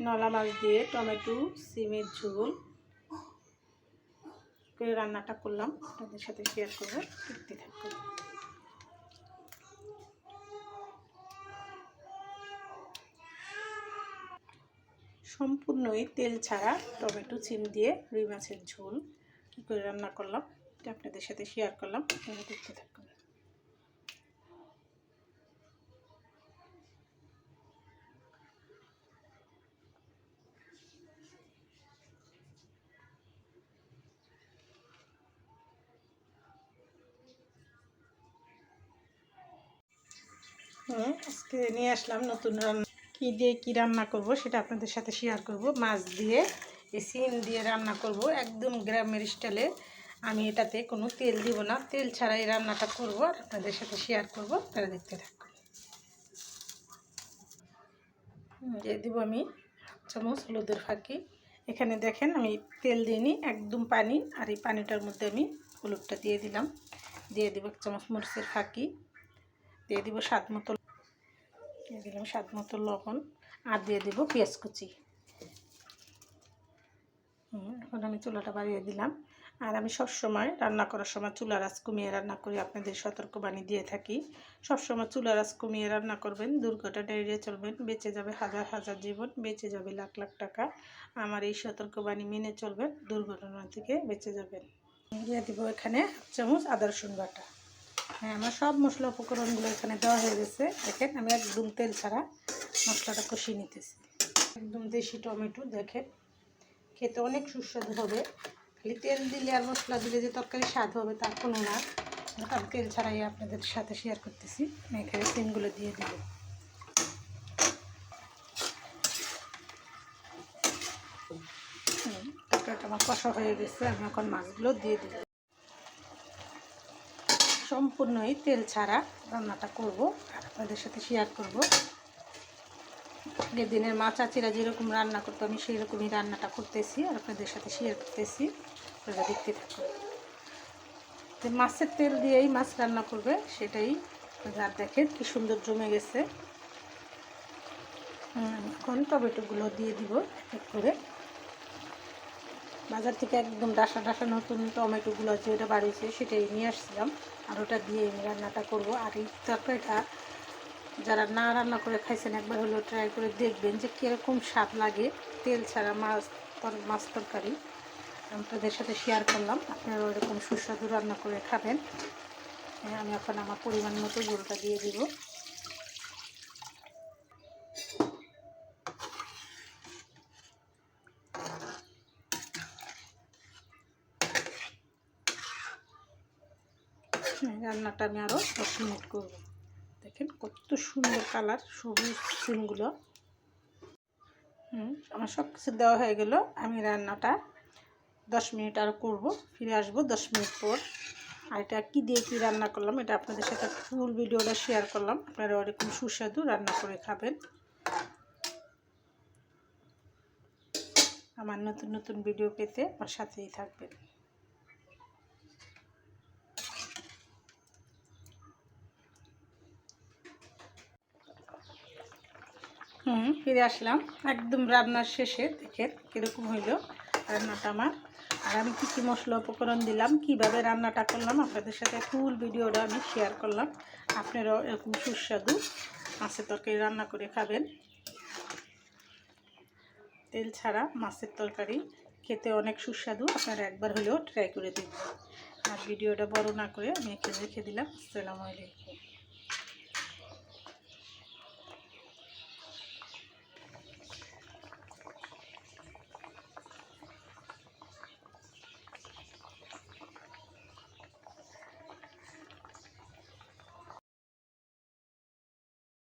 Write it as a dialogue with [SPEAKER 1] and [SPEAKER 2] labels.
[SPEAKER 1] নলা মাছ দিয়ে টমেটো সিমের ঝোল করে রান্নাটা করলাম, আপনাদের সাথে শেয়ার করবো, দেখতে থাকুন। সম্পূর্ণই তেল ছাড়া টমেটো সিম দিয়ে রুই মাছের ঝোল কী করে রান্না করলাম এটা আপনাদের সাথে শেয়ার করলাম, আপনারা দেখতে থাকুন। আজকে নিয়ে আসলাম নতুন রান্না, কী দিয়ে কী রান্না করব সেটা আপনাদের সাথে শেয়ার করব। মাছ দিয়ে সিম দিয়ে রান্না করব একদম গ্রামের স্টাইলে। আমি এটাতে কোনো তেল দিব না, তেল ছাড়াই রান্নাটা করব আর আপনাদের সাথে শেয়ার করব, আপনারা দেখতে থাকুন। দিয়ে দিব আমি চামচ হলুদের ফাঁকি। এখানে দেখেন আমি তেল দিইনি, একদম পানি, আর এই পানিটার মধ্যে আমি হলুদটা দিয়ে দিলাম। দিয়ে দিব 1 চামচ মরিচের ফাঁকি, দিয়ে দিব স্বাদ মতো, দিয়ে দিলাম স্বাদ মতো লবণ, আর দিয়ে দিব পেঁয়াজ কুচি। এখন আমি চুলাটা বাড়িয়ে দিলাম। আর আমি সবসময় রান্না করার সময় চুলার আঁচ কমিয়ে রান্না করি, আপনাদের সতর্কবাণী দিয়ে থাকি। সবসময় চুলার আঁচ কমিয়ে রান্না করবেন, দুর্ঘটনা এড়িয়ে চলবেন, বেঁচে যাবে হাজার হাজার জীবন, বেঁচে যাবে লাখ লাখ টাকা। আমার এই সতর্কবাণী মেনে চলবেন, দুর্ঘটনা থেকে বেঁচে যাবেন। দিয়ে দিব এখানে 1 চামচ আদা রসুন বাটা। হ্যাঁ, আমার সব মশলা উপকরণগুলো এখানে দেওয়া হয়ে গেছে। দেখেন আমি একদম তেল ছাড়া মশলাটা কষিয়ে নিতেছি। একদম দেশি টমেটো, দেখেন খেতে অনেক সুস্বাদু হবে। খালি তেল দিলে আর মশলা দিলে যে তরকারি স্বাদ হবে তা কোনো না, আমি তেল ছাড়াই আপনাদের সাথে শেয়ার করতেছি। আমি এখানে সিমগুলো দিয়ে দিব। তরকারিটা আমার কষা হয়ে গেছে, আমি এখন মাছগুলো দিয়ে দিব। সম্পূর্ণই তেল ছাড়া রান্নাটা করব আর আপনাদের সাথে শেয়ার করব। আগের দিনের মা চাচিরা যেরকম রান্না করতো আমি সেই রকমই রান্নাটা করতেছি আর আপনাদের সাথে শেয়ার করতেছি, আপনারা দেখতে থাকুন। যে মাছের তেল দিয়েই মাছ রান্না করবে সেটাই, আর দেখেন কি সুন্দর জমে গেছে। এখন টমেটোগুলো দিয়ে দিব এক করে। বাজার থেকে একদম ডাসা ডাসা নতুন টমেটোগুলো আছে, ওটা বাড়িয়েছে সেটাই নিয়ে আসছিলাম, আর ওটা দিয়ে আমি রান্নাটা করব। আর এই তরকারিটা যারা না রান্না করে খাইছেন একবার হলেও ট্রাই করে দেখবেন যে কীরকম স্বাদ লাগে তেল ছাড়া মাছ তরকারি। আপনাদের সাথে শেয়ার করলাম, আপনারা ওরকম সুস্বাদু রান্না করে খাবেন। আমি এখন আমার পরিমাণ মতো ঝোলটা দিয়ে দিব। রান্নাটা আমি আরও 10 মিনিট করব। দেখেন কত সুন্দর কালার সবুজ সিমগুলো। আমার সব কিছু দেওয়া হয়ে গেল। আমি রান্নাটা 10 মিনিট আর করব, ফিরে আসবো 10 মিনিট পর। আর এটা কী দিয়ে কী রান্না করলাম এটা আপনাদের সাথে ফুল ভিডিওটা শেয়ার করলাম, আপনারা ওরকম সুস্বাদু রান্না করে খাবেন। আমার নতুন নতুন ভিডিও পেতে আমার সাথেই থাকবেন। ফিরে আসলাম একদম রান্নার শেষে। দেখেন কীরকম হইল রান্নাটা আমার। আর আমি কী কী মশলা উপকরণ দিলাম, কিভাবে রান্নাটা করলাম আপনাদের সাথে ফুল ভিডিওটা আমি শেয়ার করলাম। আপনারাও এরকম সুস্বাদু মাছের তরকারি রান্না করে খাবেন। তেল ছাড়া মাছের তরকারি খেতে অনেক সুস্বাদু, আপনারা একবার হলেও ট্রাই করে দেখবেন। আর ভিডিওটা বড় না করে আমি এখানে রেখে দিলাম। আসসালামু আলাইকুম।